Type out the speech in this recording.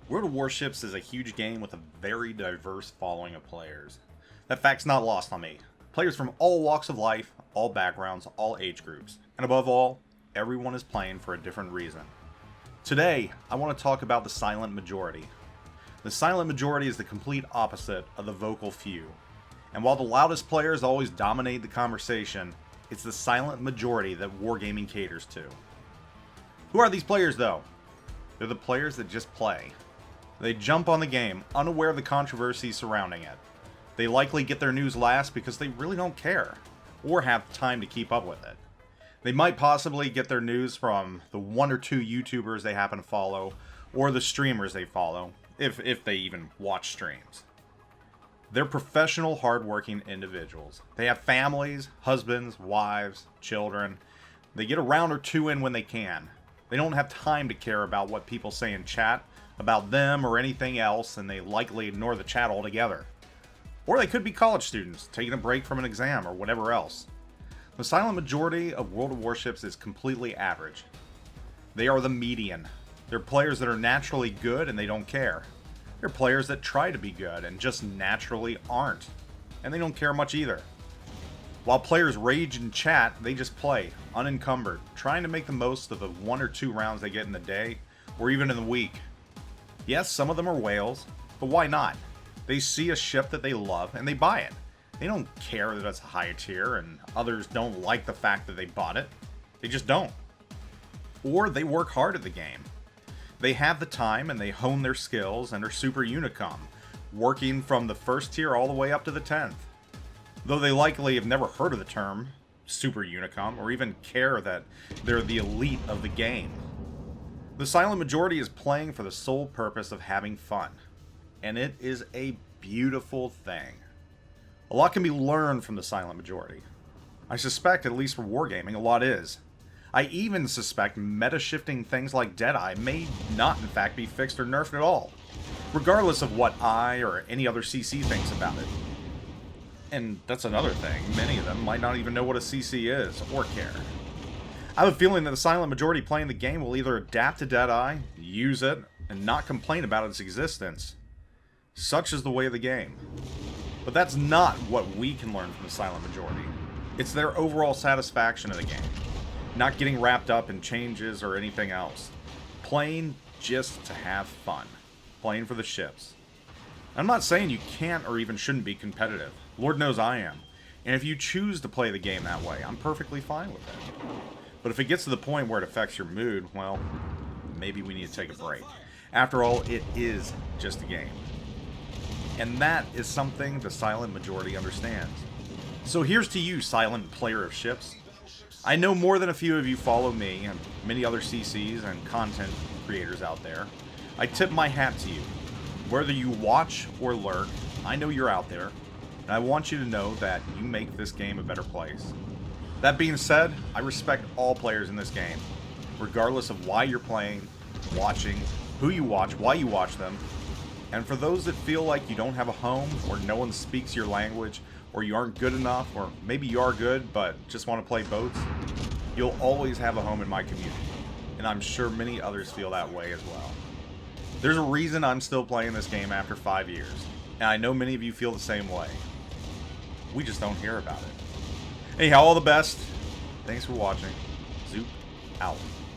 World of Warships is a huge game with a very diverse following of players. That fact's not lost on me. Players from all walks of life, all backgrounds, all age groups, and above all, everyone is playing for a different reason. Today, I want to talk about the silent majority. The silent majority is the complete opposite of the vocal few. And while the loudest players always dominate the conversation, it's the silent majority that wargaming caters to. Who are these players though? They're the players that just play. They jump on the game, unaware of the controversy surrounding it. They likely get their news last because they really don't care, or have time to keep up with it. They might possibly get their news from the one or two YouTubers they happen to follow, or the streamers they follow, if they even watch streams. They're professional, hardworking individuals. They have families, husbands, wives, children. They get a round or two in when they can. They don't have time to care about what people say in chat about them or anything else, and they likely ignore the chat altogether. Or they could be college students, taking a break from an exam or whatever else. The silent majority of World of Warships is completely average. They are the median. They're players that are naturally good and they don't care. They're players that try to be good and just naturally aren't. And they don't care much either. While players rage in chat, they just play, unencumbered, trying to make the most of the one or two rounds they get in the day, or even in the week. Yes, some of them are whales, but why not? They see a ship that they love and they buy it. They don't care that it's a higher tier and others don't like the fact that they bought it. They just don't. Or they work hard at the game. They have the time and they hone their skills and are super unicom, working from the first tier all the way up to the 10th. Though they likely have never heard of the term super unicom or even care that they're the elite of the game. The silent majority is playing for the sole purpose of having fun, and it is a beautiful thing. A lot can be learned from the silent majority. I suspect, at least for wargaming, a lot is. I even suspect meta-shifting things like Deadeye may not in fact be fixed or nerfed at all, regardless of what I or any other CC thinks about it. And that's another thing, many of them might not even know what a CC is, or care. I have a feeling that the silent majority playing the game will either adapt to Deadeye, use it, and not complain about its existence. Such is the way of the game. But that's not what we can learn from the silent majority. It's their overall satisfaction in the game. Not getting wrapped up in changes or anything else. Playing just to have fun. Playing for the ships. I'm not saying you can't or even shouldn't be competitive. Lord knows I am. And if you choose to play the game that way, I'm perfectly fine with it. But if it gets to the point where it affects your mood, well, maybe we need to take a break. After all, it is just a game. And that is something the silent majority understands. So here's to you, silent player of ships. I know more than a few of you follow me and many other CCs and content creators out there. I tip my hat to you. Whether you watch or lurk, I know you're out there, and I want you to know that you make this game a better place. That being said, I respect all players in this game, regardless of why you're playing, watching, who you watch, why you watch them. And for those that feel like you don't have a home, or no one speaks your language, or you aren't good enough, or maybe you are good but just want to play boats, you'll always have a home in my community. And I'm sure many others feel that way as well. There's a reason I'm still playing this game after 5 years, and I know many of you feel the same way. We just don't hear about it. Anyhow, all the best. Thanks for watching. Zoop out.